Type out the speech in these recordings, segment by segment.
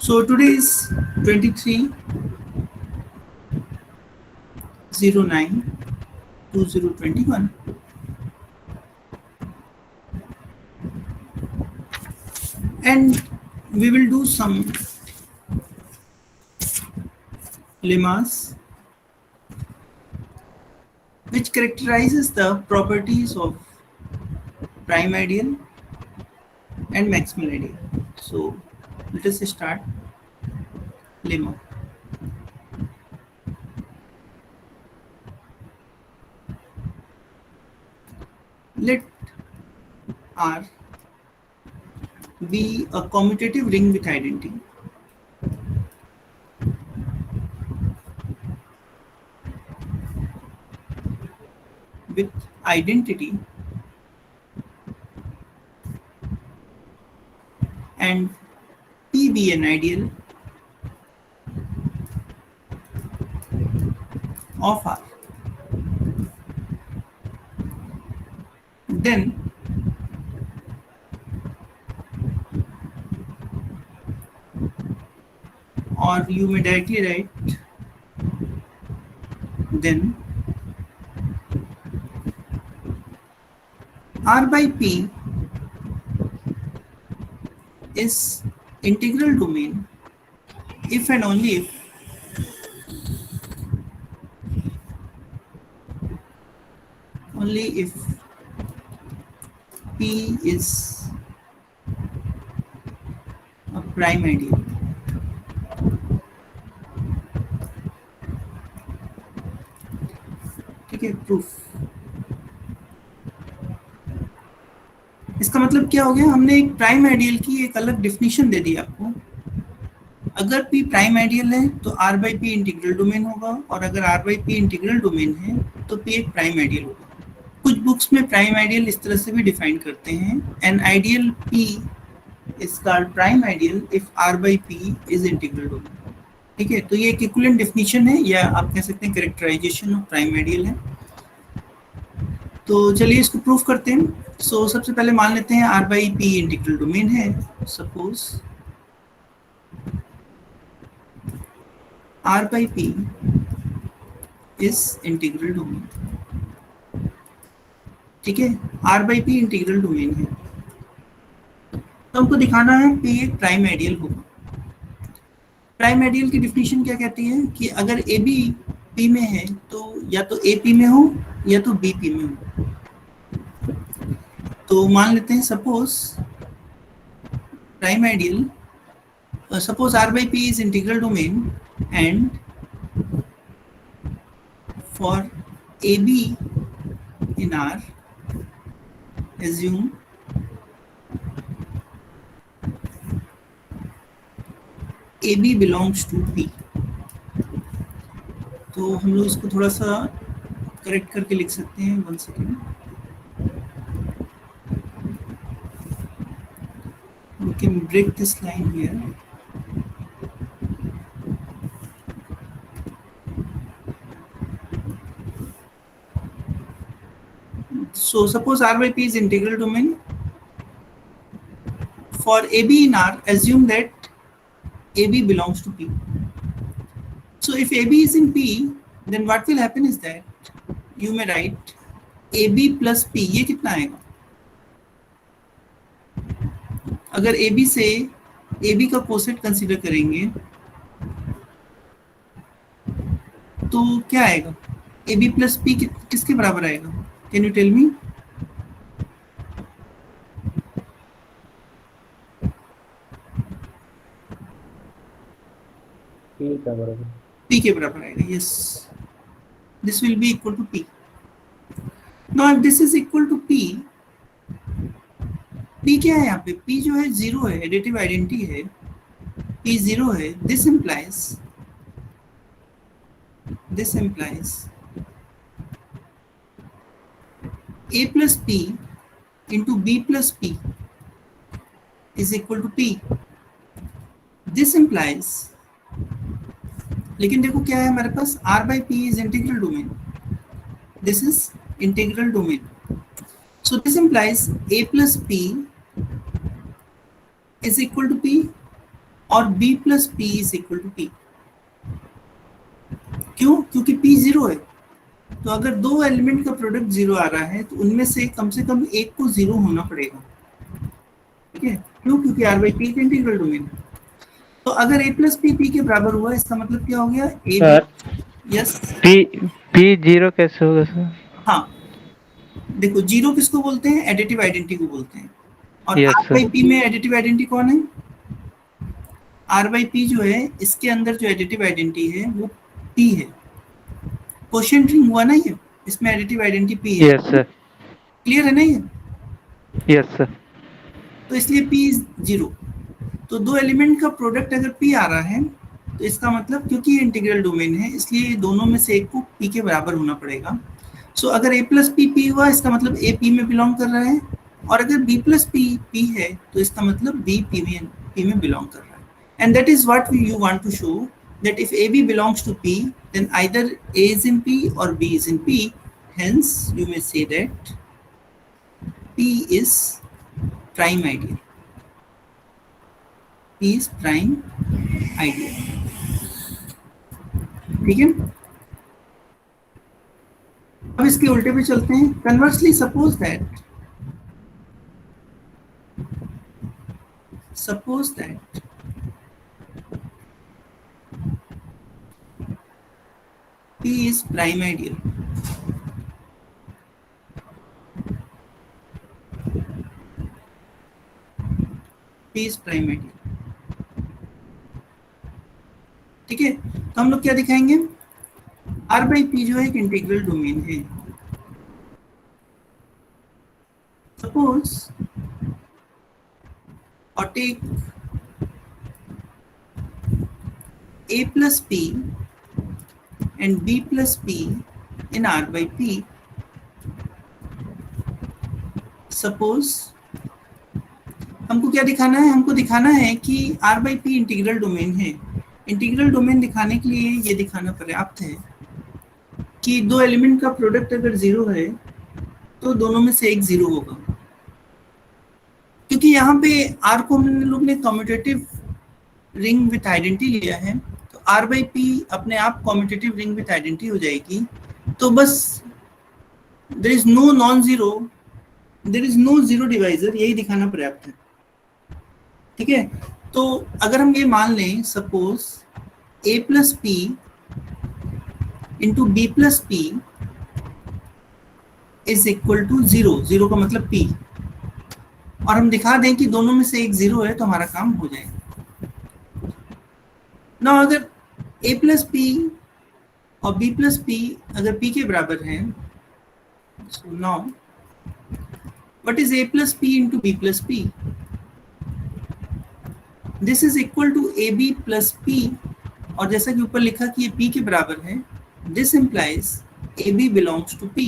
So today is 23/09/2021, and we will do some lemmas which characterizes the properties of prime ideal and maximal ideal. So let us start lemma. Let R be a commutative ring with identity with identity and P be an ideal of R. Then or you may directly write then R by P is integral domain if and only if P is a prime ideal. ठीक है, proof. इसका मतलब क्या हो गया, हमने एक prime ideal की एक अलग डेफिनेशन दे दी आपको। अगर P प्राइम आइडियल है तो R by P integral domain होगा, और अगर R by P integral domain है तो P एक प्राइम आइडियल होगा। कुछ बुक्स में प्राइम आइडियल इस तरह से भी डिफाइन करते हैं, an ideal P is called prime ideal if R by P is integral domain. ठीक है, तो ये एक इक्विवेलेंट डेफिनेशन है, या आप कह सकते हैं कैरेक्टराइजेशन ऑफ प्राइम आइडियल है। तो चलिए इसको प्रूफ करते हैं। सो सबसे पहले मान लेते हैं R by P integral domain है। Suppose R by P is integral domain। ठीक है, R by P integral domain है, तो हमको दिखाना है P एक प्राइम आइडियल होगा। प्राइम आइडियल की डिफिनीशन क्या कहती है कि अगर ए बी P में है तो या तो A P में हो या तो B P में हो। तो मान लेते हैं suppose prime ideal, suppose R by P is integral domain and for AB in R assume AB belongs to P। तो हम लोग इसको थोड़ा सा करेक्ट करके लिख सकते हैं, 1 second. We can break this line here। So suppose R by P is integral domain. For AB in R, assume that AB belongs to P। So if AB is in P, then what will happen is that you may write AB plus P। ये कितना आएगा? अगर AB से AB का coset consider करेंगे तो क्या आएगा? AB प्लस P किसके बराबर आएगा? Can you tell me? P के बराबर आएगा। Yes, this will be equal to P। Now if this is equal to P, P क्या है यहाँ पे? P जो है जीरो है, एडिटिव आइडेंटिटी है, P जीरो है। This implies A plus P into B plus P is equal to P। This implies, लेकिन देखो क्या है हमारे पास, R by P is integral domain, this is integral domain, so this implies A plus P is equal to P। और b plus P is equal to P. क्यों? क्योंकि p zero है, तो अगर दो एलिमेंट का प्रोडक्ट जीरो आ रहा है तो उनमें से कम एक को जीरो होना पड़ेगा। ठीक है, क्यों? क्योंकि r बाई पी का इंटीग्रल डोमेन है। तो अगर a प्लस पी के बराबर हुआ, इसका मतलब क्या हो गया? A B. Sir yes. P zero कैसे होगा सर? हाँ, देखो जीरो किसको बोलते हैं? एडिटिव आइडेंटिटी को बोलते हैं। और yes R sir. By P में एडिटिव आइडेंटिटी कौन है? आर बाई पी जो है, इसके अंदर जो एडिटिव आइडेंटिटी है वो पी है। क्वेश्चन रिंग हुआ ना ये, इसमें एडिटिव आइडेंटिटी पी है। Yes sir. क्लियर है ना ये? Yes sir. तो इसलिए पी इज जीरो। तो दो एलिमेंट का प्रोडक्ट अगर पी आ रहा है तो इसका मतलब, क्योंकि ये इंटीग्रल डोमेन है इसलिए दोनों में से एक को पी के बराबर होना पड़ेगा। सो अगर ए प्लस पी हुआ, इसका मतलब ए पी में बिलोंग कर रहा है। और अगर बी प्लस पी है तो इसका मतलब बी पी में बिलोंग कर रहा है। And that is what you want to show, that if AB belongs to P, then either A is in P or B is in P. Hence, you may say that P is prime ideal. P is prime ideal. ठीक है, अब इसके उल्टे पे चलते हैं। Conversely suppose that P is prime ideal. P is prime ideal. ठीक है, तो हम लोग क्या दिखाएंगे? R बाई पी जो है एक इंटीग्रल डोमेन है। सपोज और take A plus P and B plus P in R by P. Suppose हमको क्या दिखाना है? हमको दिखाना है कि R by P integral domain है। इंटीग्रल डोमेन दिखाने के लिए ये दिखाना पर्याप्त है कि दो एलिमेंट का प्रोडक्ट अगर जीरो है तो दोनों में से एक जीरो होगा। क्योंकि यहाँ पे R को हम लोग ने कम्यूटेटिव रिंग विथ आइडेंटिटी लिया है, तो R बाई पी अपने आप कम्यूटेटिव रिंग विथ आइडेंटिटी हो जाएगी। तो बस there is no non zero, there is no zero divisor, यही दिखाना पर्याप्त है। ठीक है, तो अगर हम ये मान लें, suppose A plus P into B plus P is equal to zero, zero का मतलब P, और हम दिखा दें कि दोनों में से एक जीरो है, तो हमारा काम हो जाएगा। ना अगर A प्लस पी और B प्लस पी अगर P के बराबर है, so now what is A plus P into B plus P? This is equal to AB plus P, और जैसा कि ऊपर लिखा कि ये P के बराबर है, this implies AB belongs to P.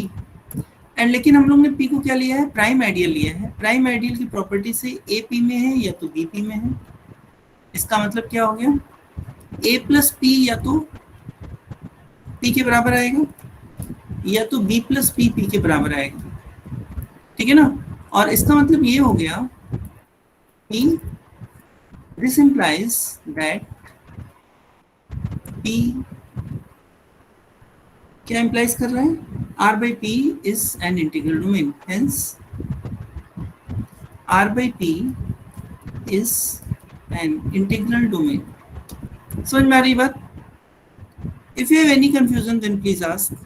And लेकिन हम लोग ने P को क्या लिया है? प्राइम आइडियल लिया है। प्राइम आइडियल की प्रॉपर्टी से A P में है या तो B P में है। इसका मतलब क्या हो गया? A प्लस P या तो P के बराबर आएगा या तो B प्लस P के बराबर आएगा। ठीक है ना? और इसका मतलब ये हो गया कि this implies that P क्या implies कर रहा है? R by P is an integral domain. Hence, R by P is an integral domain. समझ में आ रही बात? If you have any confusion, then please ask.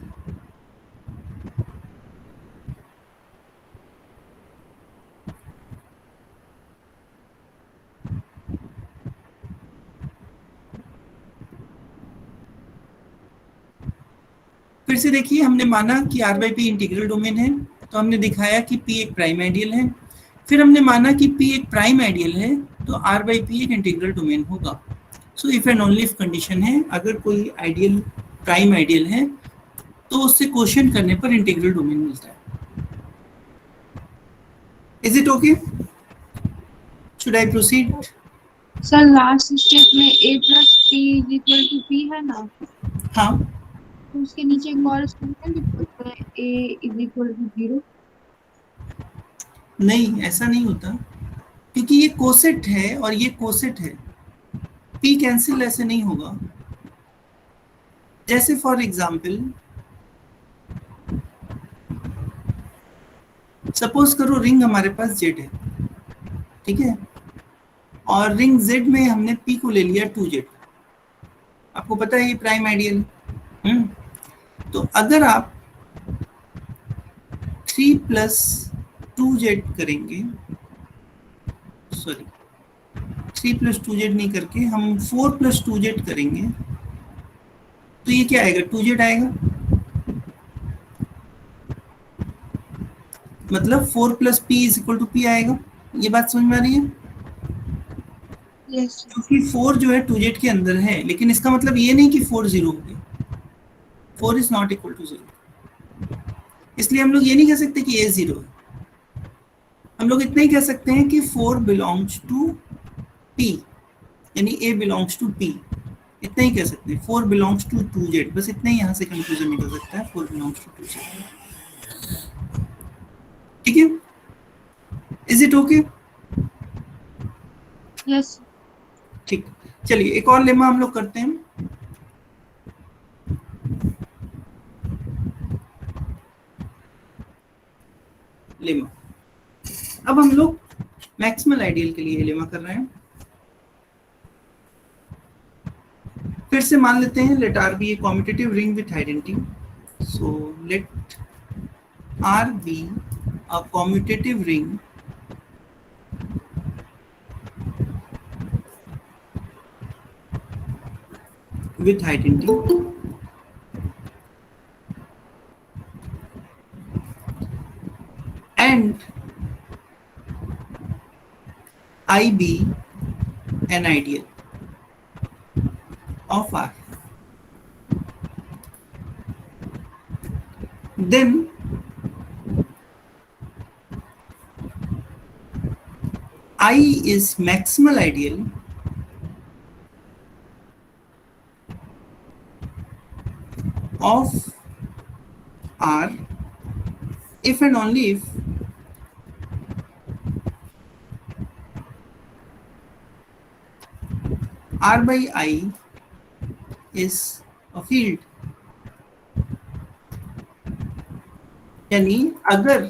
फिर से देखिए, हमने माना कि R by P integral domain है, तो हमने दिखाया कि P एक प्राइम आइडियल है। फिर हमने माना कि P एक प्राइम आइडियल है, तो R by P एक इंटीग्रल डोमेन होगा। So if and only if condition है, अगर कोई आइडियल प्राइम आइडियल है तो उससे क्वेश्चन करने पर इंटीग्रल डोमेन मिलता है। Is it okay? Should I proceed? Sir last step में A plus P is equal to P है ना? हाँ, तो उसके नीचे एक और स्टेटमेंट लिख सकते हैं A इज इक्वल टू 0। नहीं, ऐसा नहीं होता, क्योंकि ये कोसेट है और ये कोसेट है। पी कैंसिल ऐसे नहीं होगा। जैसे फॉर एग्जाम्पल सपोज करो रिंग हमारे पास जेड है, ठीक है, और रिंग जेड में हमने पी को ले लिया 2z। आपको पता है ये प्राइम आइडियल है। तो अगर आप 3 प्लस 2z करेंगे, सॉरी 3 प्लस 2z नहीं करके हम 4 प्लस 2z करेंगे, तो ये क्या आएगा, 2z आएगा। मतलब 4 plus P is equal to P आएगा। ये बात समझ में आ रही है? यस क्योंकि 4 जो है 2z के अंदर है, लेकिन इसका मतलब ये नहीं कि 4 0 हो गया। 4 इज नॉट इक्वल टू 0। इसलिए हम लोग ये नहीं कह सकते कि a 0 है। हम लोग इतना ही कह सकते हैं कि 4 बिलोंग्स टू p, यानी a बिलोंग्स टू p। इतना ही कह सकते हैं। 4 बिलोंग्स टू 2z, बस इतना ही यहाँ से कंक्लूजन निकल सकता है, 4 बिलोंग्स टू 2z। ठीक है, इज इट ओके? यस ठीक, चलिए एक और लेमा हम लोग करते हैं। लेमा, अब हम लोग मैक्सिमल आइडियल के लिए लेमा कर रहे हैं। फिर से मान लेते हैं let R be a commutative ring with identity. So let R be a commutative ring with identity and I be an ideal of R. Then I is maximal ideal of R if and only if R by I is a field। यानी अगर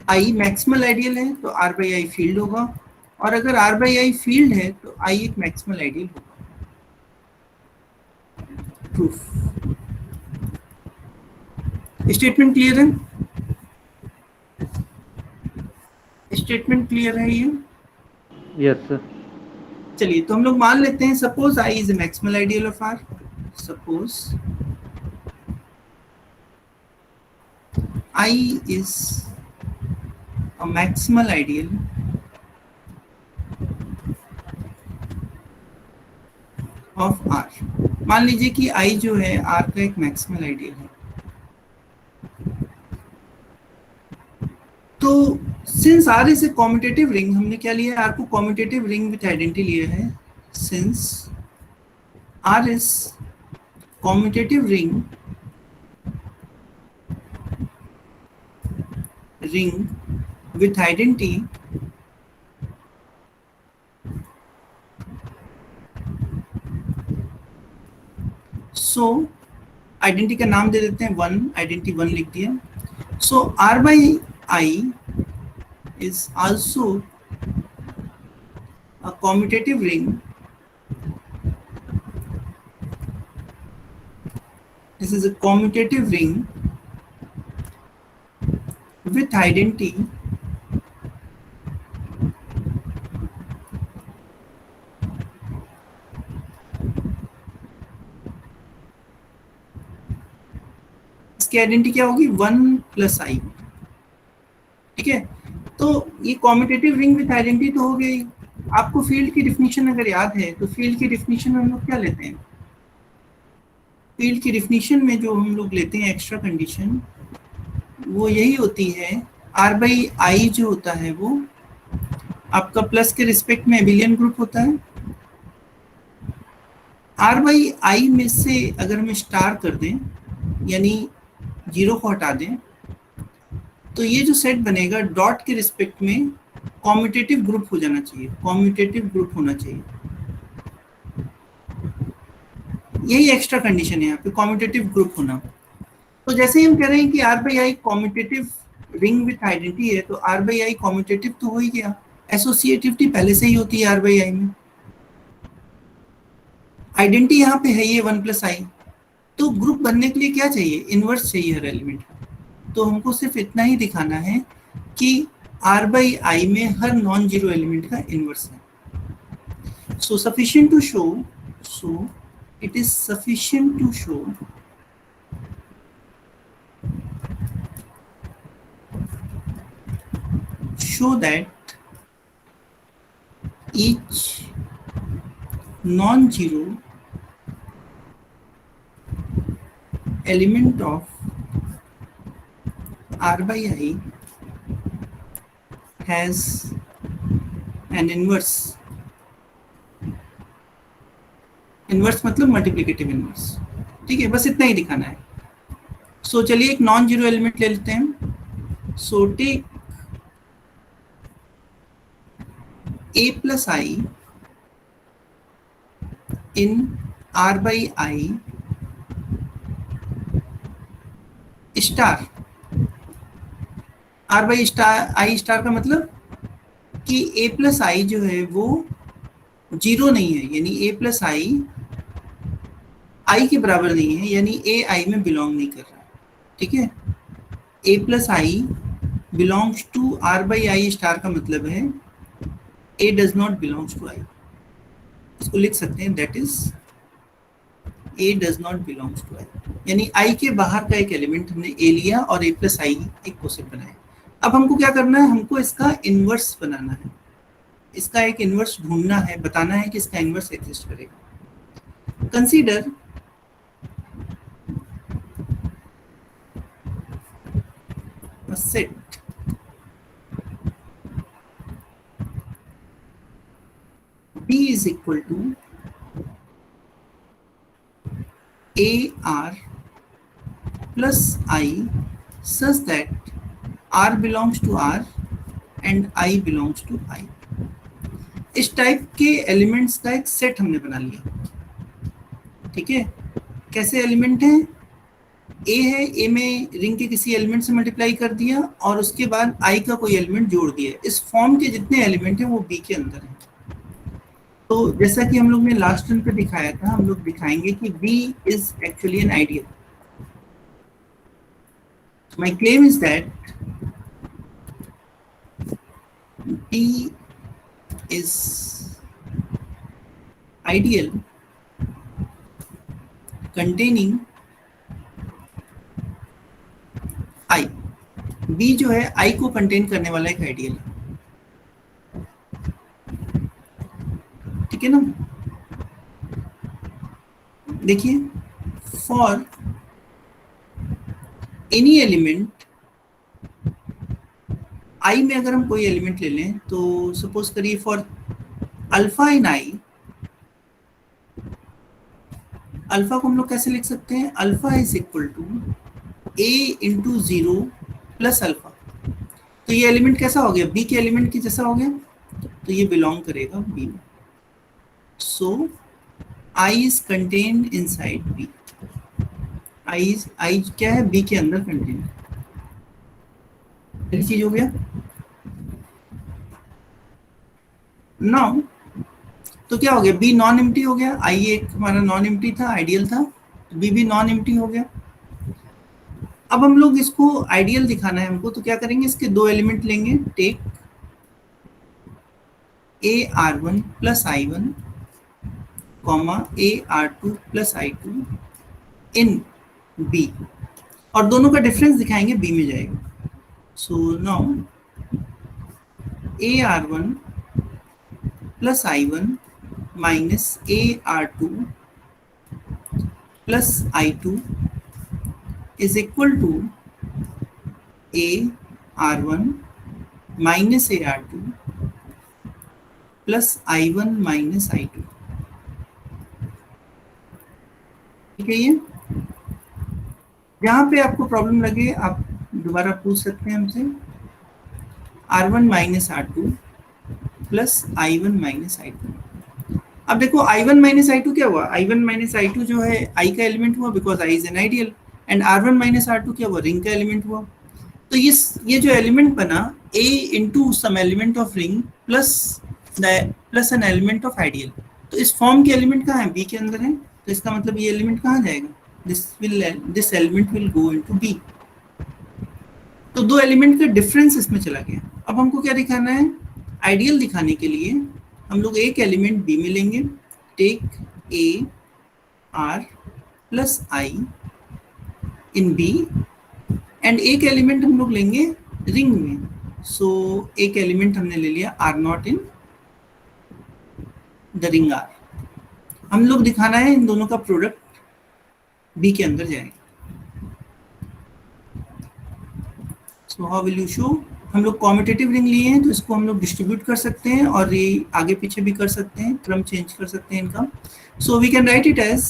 I maximal ideal है तो R by I field होगा, और अगर R by I field है तो I एक मैक्सिमल आइडियल होगा। प्रूफ। स्टेटमेंट क्लियर है? स्टेटमेंट क्लियर है ये? Yes sir. चलिए तो हम लोग मान लेते हैं suppose I is a maximal ideal of R। Suppose I is a maximal ideal of R। मान लीजिए कि I जो है R का एक मैक्सिमल आइडियल है। तो since R is a commutative ring, हमने क्या लिया है, R को कॉम्यूटेटिव रिंग विथ आइडेंटिटी लिया है। Since R is commutative ring with identity, so identity का नाम दे देते हैं 1, आइडेंटिटी 1 लिख दिया। सो R by I is also a commutative ring this is a commutative ring with identity इसकी आइडेंटिटी क्या होगी, 1 प्लस आई। ठीक है, तो ये कॉम्यूटेटिव रिंग विथ आइडेंटिटी तो हो गई। आपको फील्ड की डिफिनीशन अगर याद है तो फील्ड की डिफिनीशन में हम लोग क्या लेते हैं, फील्ड की डिफिनीशन में जो हम लोग लेते हैं एक्स्ट्रा कंडीशन वो यही होती है, R बाई आई जो होता है वो आपका प्लस के रिस्पेक्ट में एबिलियन ग्रुप होता है। R बाई आई में से अगर हम स्टार कर दें यानी 0 को हटा दें तो ये जो सेट बनेगा डॉट के रिस्पेक्ट में कॉम्यूटेटिव ग्रुप हो जाना चाहिए, कॉम्यूटेटिव ग्रुप होना चाहिए। यही एक्स्ट्रा कंडीशन है यहाँ पे, कॉम्यूटेटिव ग्रुप होना। तो जैसे ही हम कह रहे हैं कि R by I commutative ring with identity है, तो R बाई आई कॉम्यूटेटिव तो हो ही गया। एसोसिएटिविटी पहले से ही होती है R बाई आई में, आइडेंटिटी यहाँ पे है ये 1 प्लस आई। तो ग्रुप बनने के लिए क्या चाहिए, इनवर्स चाहिए हर एलिमेंट का। तो हमको सिर्फ इतना ही दिखाना है कि R बाई आई में हर नॉन जीरो एलिमेंट का इनवर्स है। So sufficient to show, so it is sufficient to show that each non-zero element of R by I has an inverse, inverse मतलब मल्टीप्लिकेटिव इनवर्स। ठीक है, बस इतना ही दिखाना है। सो चलिए एक नॉन जीरो एलिमेंट ले लेते हैं। So take A plus I in R by I star. R by star I star का मतलब कि ए प्लस आई जो है वो जीरो नहीं है, यानी ए प्लस आई के बराबर नहीं है, यानी ए आई में बिलोंग नहीं कर रहा। ठीक है, a plus I belongs to R by I star का मतलब है a does not belongs to I. इसको लिख सकते हैं, that is a does not belongs to I, यानी आई के बाहर का एक एलिमेंट हमने ए लिया और ए प्लस आई एक कोसेट बनाया। अब हमको क्या करना है, हमको इसका इनवर्स बनाना है, इसका एक इनवर्स ढूंढना है, बताना है कि इसका इनवर्स एग्जिस्ट करेगा। Consider a set B is equal to AR plus I such that R belongs to R and I belongs to I। इस टाइप के एलिमेंट्स का एक सेट हमने बना लिया। ठीक है, कैसे एलिमेंट हैं, ए है, ए में रिंग के किसी एलिमेंट से मल्टीप्लाई कर दिया और उसके बाद आई का कोई एलिमेंट जोड़ दिया। इस फॉर्म के जितने एलिमेंट हैं वो बी के अंदर हैं। तो जैसा कि हम लोग ने लास्ट टर्म पे दिखाया था, हम लोग दिखाएंगे कि B is actually an ideal. My claim is that B is ideal containing I। B जो है I को कंटेन करने वाला एक आइडियल है। ठीक है ना, देखिए, फॉर एनी एलिमेंट आई में अगर हम कोई एलिमेंट ले लें, तो सपोज करिए for alpha in I, alpha को हम लोग कैसे लिख सकते हैं, alpha is equal to A into zero plus alpha. तो ये एलिमेंट कैसा हो गया, बी के एलिमेंट की जैसा हो गया, तो ये बिलोंग करेगा बी में। सो I is contained inside B. आई क्या है, बी के अंदर कंटेन्ड। एक चीज हो गया नाउ। तो क्या हो गया, बी नॉन एम्प्टी हो गया, आई एक हमारा नॉन एम्प्टी था, आइडियल था, बी भी नॉन एम्प्टी हो गया। अब हम लोग इसको आइडियल दिखाना है हमको, तो क्या करेंगे, इसके दो एलिमेंट लेंगे, take A R one plus I one comma A R two plus I two in B, और दोनों का डिफरेंस दिखाएंगे, बी में जाएगा। So now AR1 plus I1 minus AR2 plus I2 is equal to AR1 minus AR2 plus I1 minus I2। ठीक है, ये जहाँ पे आपको प्रॉब्लम लगे आप दोबारा पूछ सकते हैं हमसे। R1 minus R2 plus I1 minus I2। अब देखो I1 माइनस I2 क्या हुआ, I1 माइनस I2 जो है I का एलिमेंट हुआ because I is an ideal, and R1 minus R2 क्या हुआ, रिंग का एलिमेंट हुआ। तो ये जो एलिमेंट बना A into some element of ring plus an element of ideal, तो इस फॉर्म के एलिमेंट कहाँ है, B के अंदर है, तो इसका मतलब ये एलिमेंट कहाँ जाएगा, this element will go into B। तो दो एलिमेंट का डिफरेंस इसमें चला गया। अब हमको क्या दिखाना है, आइडियल दिखाने के लिए हम लोग एक एलिमेंट B में लेंगे, take A R plus I in B, and एक एलिमेंट हम लोग लेंगे रिंग में, सो एक एलिमेंट हमने ले लिया R0 in the ring R। हम लोग दिखाना है इन दोनों का प्रोडक्ट B के अंदर जाएगा। So how will you show, हम लोग कॉम्यूटेटिव रिंग लिए हैं तो इसको हम लोग डिस्ट्रीब्यूट कर सकते हैं और ये आगे पीछे भी कर सकते हैं, क्रम चेंज कर सकते हैं इनका। So we can write it as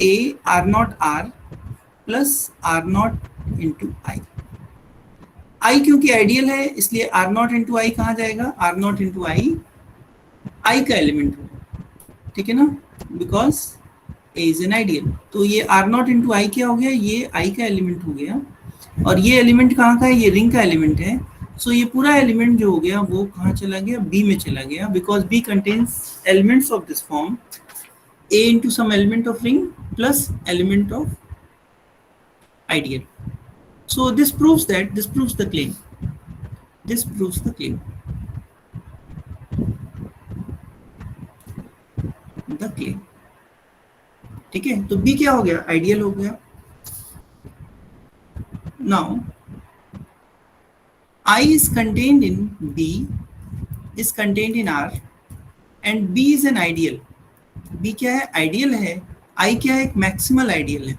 A R0 R plus R0 into I। I क्योंकि आइडियल है इसलिए R0 इंटू I कहाँ जाएगा, R0 इंटू I का एलिमेंट होगा, ठीक है ना, because A is an ideal. तो ये R0 इंटू I क्या हो गया, ये I का एलिमेंट हो गया, और ये एलिमेंट कहाँ का है, ये रिंग का एलिमेंट है। सो ये पूरा एलिमेंट जो हो गया वो कहाँ चला गया, B में चला गया, because B contains elements of this form A into some element of ring plus element of ideal. So this proves the claim. This proves the claim. The claim. ठीक है, तो B क्या हो गया, आइडियल हो गया। Now I is contained in B, is contained in R, and B is an ideal. B क्या है, आइडियल है, I क्या है, एक मैक्सिमल आइडियल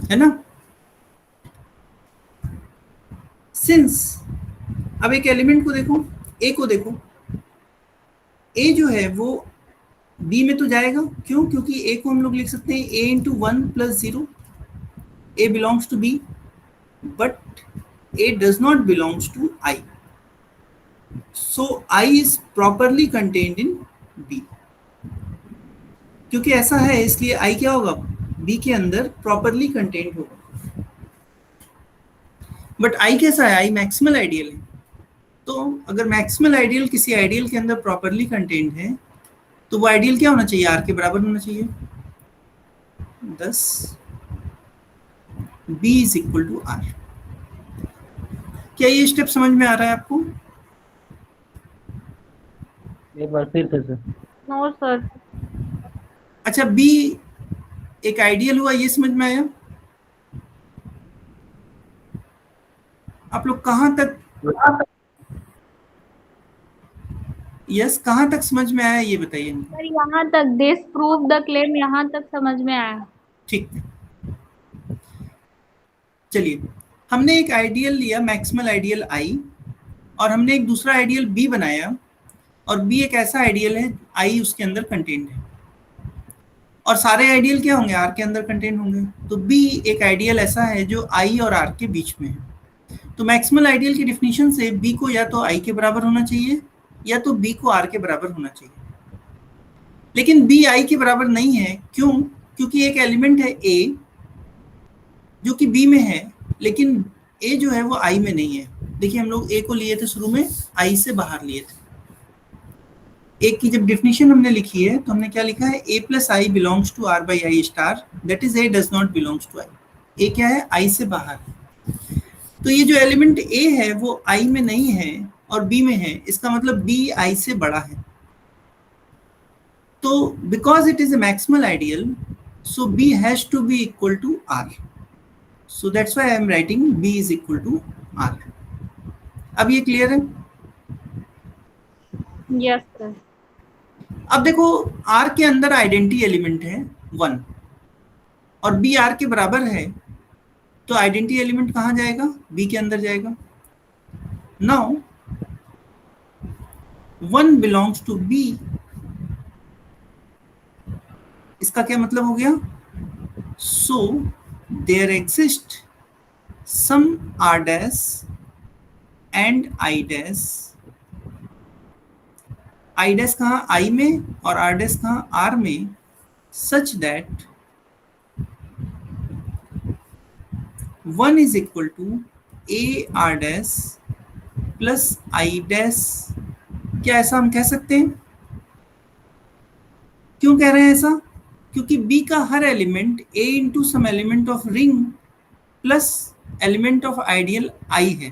है ना। सिंस अब एक एलिमेंट को देखो, A को देखो, A जो है वो B में तो जाएगा, क्यों, क्योंकि A को हम लोग लिख सकते हैं A into 1 plus 0, A belongs to B, but A does not belongs to I, so I is properly contained in B। क्योंकि ऐसा है इसलिए I क्या होगा, B के अंदर प्रॉपरली कंटेन्ड होगा। बट I कैसा है, I मैक्सिमल आइडियल है, तो अगर मैक्सिमल आइडियल किसी आइडियल के अंदर प्रॉपरली कंटेन्ड है तो वो आइडियल क्या होना चाहिए, R के बराबर होना चाहिए। thus B is equal to R। क्या ये स्टेप समझ में आ रहा है आपको? एक बार फिर से सर। No sir. अच्छा, B एक आइडियल हुआ, ये समझ में आया? आप लोग कहां तक, यस कहां तक समझ में आया ये बताइए। सर यहाँ तक, दिस प्रूव द क्लेम, यहाँ तक समझ में आया। ठीक है, चलिए हमने एक आइडियल लिया मैक्सिमल आइडियल I, और हमने एक दूसरा आइडियल B बनाया, और B एक ऐसा आइडियल है I उसके अंदर कंटेन्ड है, और सारे आइडियल क्या होंगे, R के अंदर कंटेन्ड होंगे। तो B एक आइडियल ऐसा है जो I और R के बीच में है। तो मैक्सिमल आइडियल की डेफिनेशन से B को या तो I के बराबर होना चाहिए या तो B को R के बराबर होना चाहिए, लेकिन B I के बराबर नहीं है, क्यों, क्योंकि एक एलिमेंट है A जो कि B में है, लेकिन A जो है वो I में नहीं है। देखिए हम लोग A को लिए थे शुरू में, I से बाहर लिए थे। A की जब डेफिनेशन हमने लिखी है तो हमने क्या लिखा है, A plus I belongs to R by I star, that is A does not belongs to I। A क्या है, I से बाहर। तो ये जो एलिमेंट A है वो I में नहीं है और B में है, इसका मतलब B I से बड़ा है। तो because it is a maximal ideal, so B has to be equal to R, so that's why I am writing B is equal to R। अब ये क्लियर है? Yes sir. अब देखो R के अंदर आइडेंटिटी एलिमेंट है 1 और B R के बराबर है, तो आइडेंटिटी एलिमेंट कहाँ जाएगा, B के अंदर जाएगा। नाउ 1 बिलोंग्स टू B, इसका क्या मतलब हो गया, so there exist some R dash and I dash कहाँ आई में और आर डैश कहाँ आर में, such that 1 is equal to A R dash plus I dash. क्या ऐसा हम कह सकते हैं? क्यों कह रहे हैं ऐसा? क्योंकि B का हर element A into some element of ring plus element of ideal I है।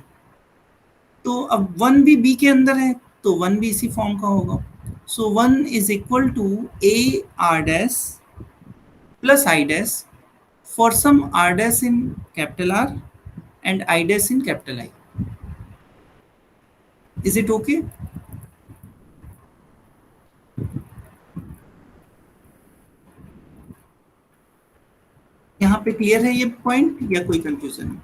तो अब 1 भी B के अंदर है तो 1 भी इसी फॉर्म का होगा। So 1 is equal to A R dash plus I dash for some R dash in capital R and I dash in capital I। Is it okay? यहाँ पे क्लियर है ये पॉइंट या कोई कंफ्यूजन है?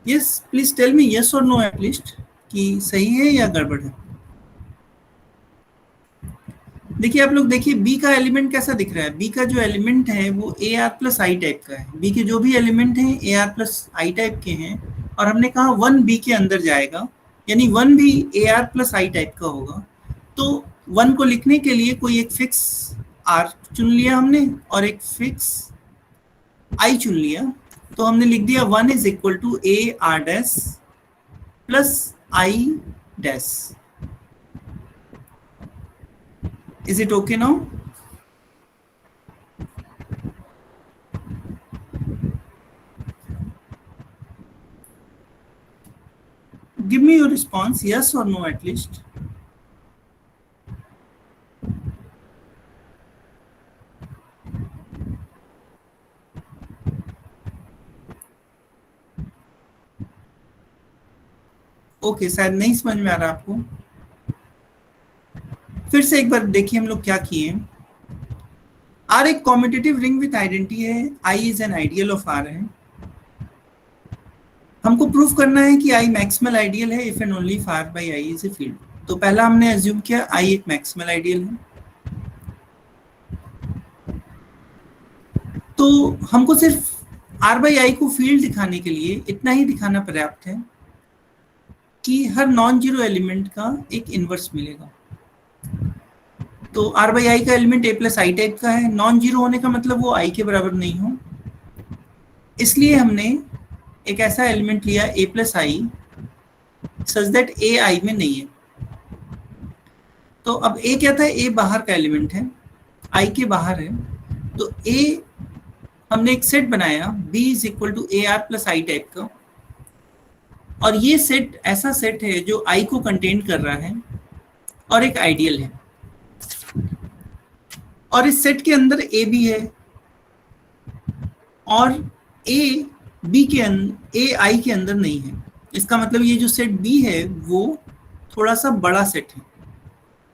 Yes, please tell me yes और no at least कि सही है या गड़बड़ है। देखिए आप लोग देखिए बी का एलिमेंट कैसा दिख रहा है। बी का जो एलिमेंट है वो ए आर प्लस आई टाइप का है। बी के जो भी एलिमेंट हैं a R plus I type के हैं और हमने कहा 1 बी के अंदर जाएगा, यानी 1 भी ए आर प्लस आई टाइप का होगा। तो 1 को लिखने के लिए कोई एक फिक्स आर चुन लिया हमने और एक फिक्स आई चुन लिया, तो हमने लिख दिया 1 is equal to A R dash plus I dash. Is it okay now? Give me your response, yes or no at least. Okay, शायद नहीं समझ में आ रहा आपको। फिर से एक बार देखिए हम लोग क्या किए। आर एक कॉम्यूटेटिव रिंग विथ आइडेंटिटी है, I is an ideal of R है। हमको प्रूफ करना है कि आई मैक्सिमल आइडियल है if and only if R by I is a field. तो पहला हमने एज्यूम किया आई एक मैक्सिमल आइडियल है। तो हमको सिर्फ आर बाई आई को फील्ड दिखाने के लिए इतना ही दिखाना पर्याप्त है कि हर नॉन जीरो एलिमेंट का एक इनवर्स मिलेगा। तो आर बाई आई का element A plus I type का है, नॉन जीरो होने का मतलब वो आई के बराबर नहीं हो, इसलिए हमने एक ऐसा एलिमेंट लिया ए प्लस आई सच दैट ए आई में नहीं है। तो अब ए क्या था? ए बाहर का एलिमेंट है, आई के बाहर है। तो ए हमने एक सेट बनाया B is equal to A R plus I type का, और ये सेट ऐसा सेट है जो आई को कंटेन कर रहा है और एक आइडियल है। और इस सेट के अंदर ए भी है और ए बी के ए आई के अंदर नहीं है। इसका मतलब ये जो सेट बी है वो थोड़ा सा बड़ा सेट है,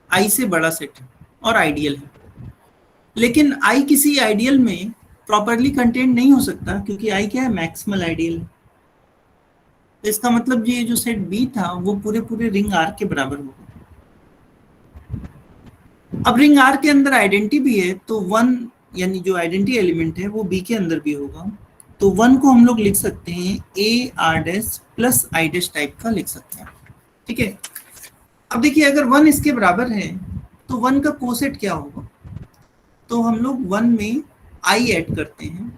आई से बड़ा सेट है और आइडियल है। लेकिन आई किसी आइडियल में प्रॉपरली कंटेन नहीं हो सकता क्योंकि आई क्या है? Maximal ideal. इसका मतलब ये जो सेट बी था वो पूरे पूरे रिंग आर के बराबर होगा। अब रिंग आर के अंदर आइडेंटिटी भी है तो 1 यानी जो आइडेंटिटी एलिमेंट है वो बी के अंदर भी होगा। तो 1 को हम लोग लिख सकते हैं a R dash plus I dash type का लिख सकते हैं। ठीक है, अब देखिए अगर 1 इसके बराबर है तो 1 का कोसेट क्या होगा? तो हम लोग 1 में आई ऐड करते हैं,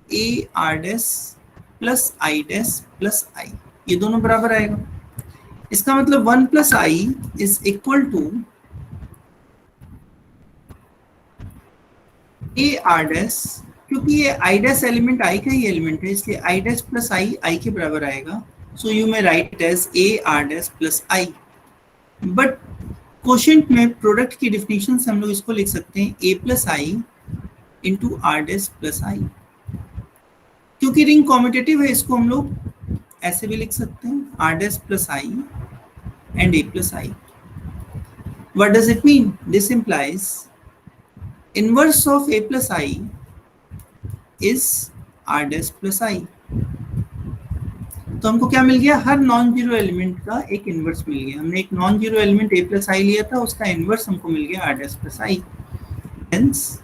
a R dash plus I dash plus I, ये दोनों बराबर आएगा। इसका मतलब 1 plus I is equal to A R dash, क्योंकि ये आई डैश एलिमेंट आई का ही एलिमेंट है इसलिए आई डैश प्लस आई के बराबर आएगा। So you may write as a R dash plus I. But quotient में प्रोडक्ट की डेफिनेशन से हम लोग इसको लिख सकते हैं a plus I into R dash plus I. क्योंकि रिंग कॉम्यूटेटिव है इसको हम लोग ऐसे भी लिख सकते हैं R dash plus I and A plus I. What does it mean? This implies inverse of a plus I is r dash plus I। तो हमको क्या मिल गया, हर नॉन जीरो एलिमेंट का एक इनवर्स मिल गया। हमने एक non zero element a plus I लिया था, उसका इनवर्स हमको मिल गया r dash plus I. Hence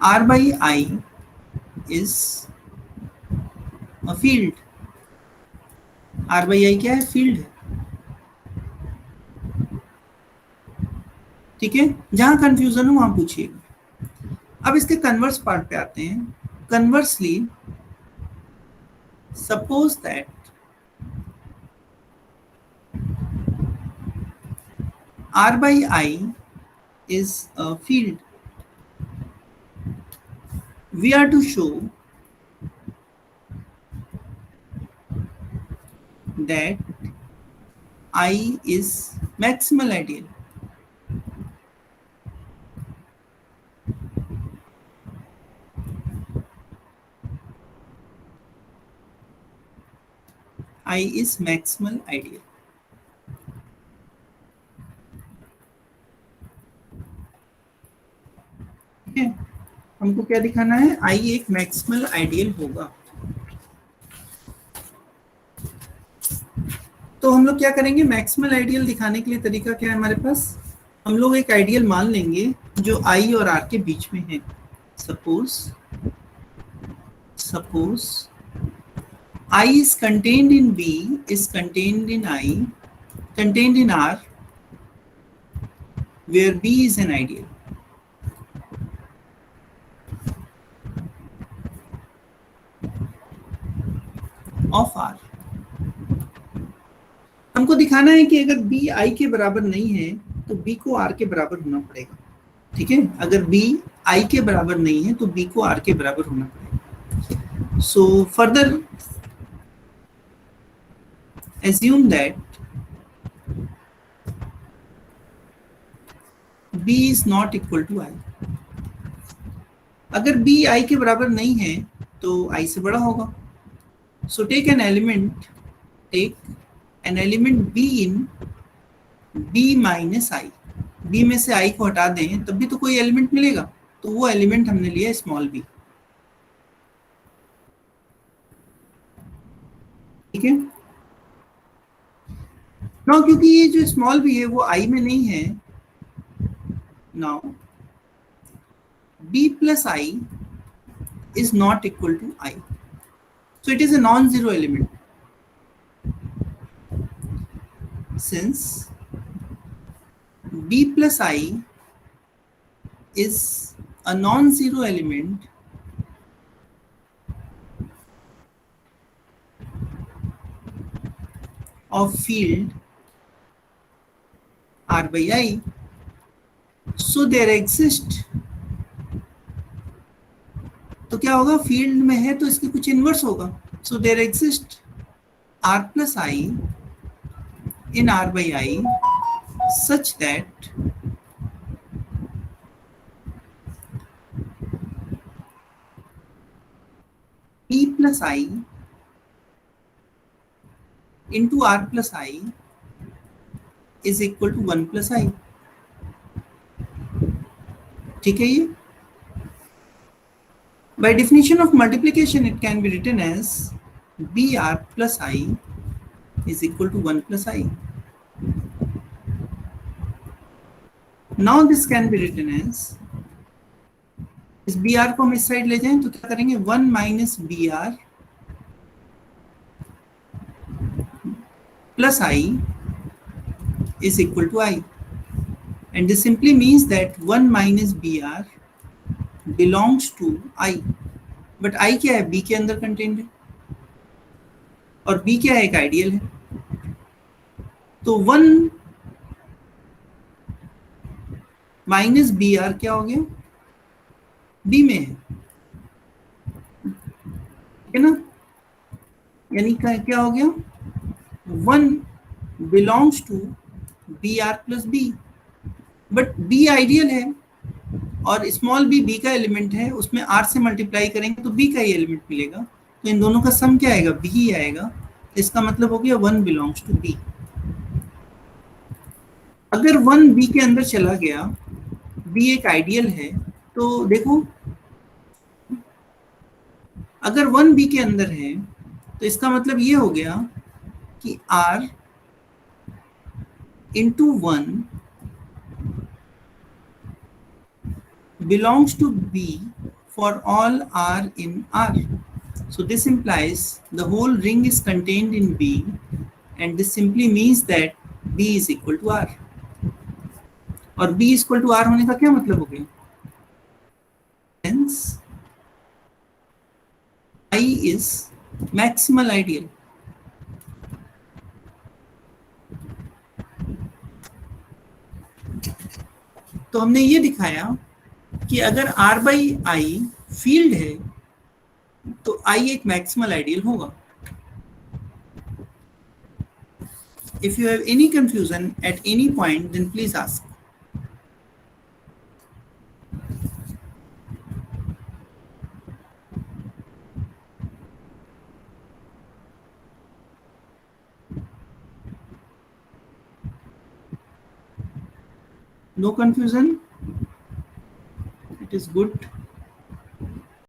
r by I is a field। r by I क्या है, फील्ड है। ठीक है, जहां कंफ्यूजन हो वहां पूछिएगा। अब इसके कन्वर्स पार्ट पे आते हैं। Conversely suppose that r by I is a field, we are to show that I is maximal ideal। I is maximal ideal। ठीक है, हमको क्या दिखाना है, I एक मैक्सिमल आइडियल होगा। तो हम लोग क्या करेंगे, मैक्सिमल आइडियल दिखाने के लिए तरीका क्या है हमारे पास, हम लोग एक आइडियल मान लेंगे जो I और R के बीच में है। Suppose I is contained in B is contained in I contained in R where B is an ideal। Of R। हमको दिखाना है कि अगर B I के बराबर नहीं है तो B को R के बराबर होना पड़ेगा। ठीक है, अगर B I के बराबर नहीं है तो B को R के बराबर होना पड़ेगा। So further assume that B is not equal to I। अगर B I के बराबर नहीं है तो I से बड़ा होगा। So take an element B in B minus I। B में से I को हटा दें तब भी तो कोई एलिमेंट मिलेगा, तो वो एलिमेंट हमने लिया स्मॉल b। ठीक है, नाउ क्योंकि ये जो स्मॉल b है वो I में नहीं है, now b plus I is not equal to I, so it is a non-zero element। Since b plus I is a non-zero element, of field R by I, so there exist, तो क्या होगा, field में है तो इसके कुछ inverse होगा। So there exist R plus I in R by I such that P plus I into R plus I is equal to 1 plus I। ठीक है, ये by definition of multiplication it can be written as BR plus I is equal to 1 plus I। Now this can be written as, इस BR को हम इस side ले जाएं तो क्या करेंगे, 1 minus BR plus I is equal to I, and this simply means that 1 minus BR belongs to I। But I क्या है, B के अंदर कंटेन्ड है और B क्या है, एक आइडियल है। तो 1 माइनस BR क्या हो गया, B में है, ठीक है ना, यानी क्या हो गया, 1 belongs to BR plus B। But B ideal है और स्मॉल b का एलिमेंट है, उसमें R से मल्टीप्लाई करेंगे तो B का ही एलिमेंट मिलेगा, तो इन दोनों का सम क्या आएगा, B ही आएगा। इसका मतलब हो गया 1 बिलोंग्स टू B। अगर 1 B के अंदर चला गया, B एक आइडियल है, तो देखो अगर 1 B के अंदर है तो इसका मतलब ये हो गया कि R into 1 belongs to B for all R in R. So this implies the whole ring is contained in B, and this simply means that B is equal to R. और B is equal to R होने का क्या मतलब हो गया? Hence I is maximal ideal. तो हमने ये दिखाया कि अगर R by I फील्ड है तो I एक मैक्सिमल आइडियल होगा. If you have any confusion at any point, then please ask. No confusion? It is good.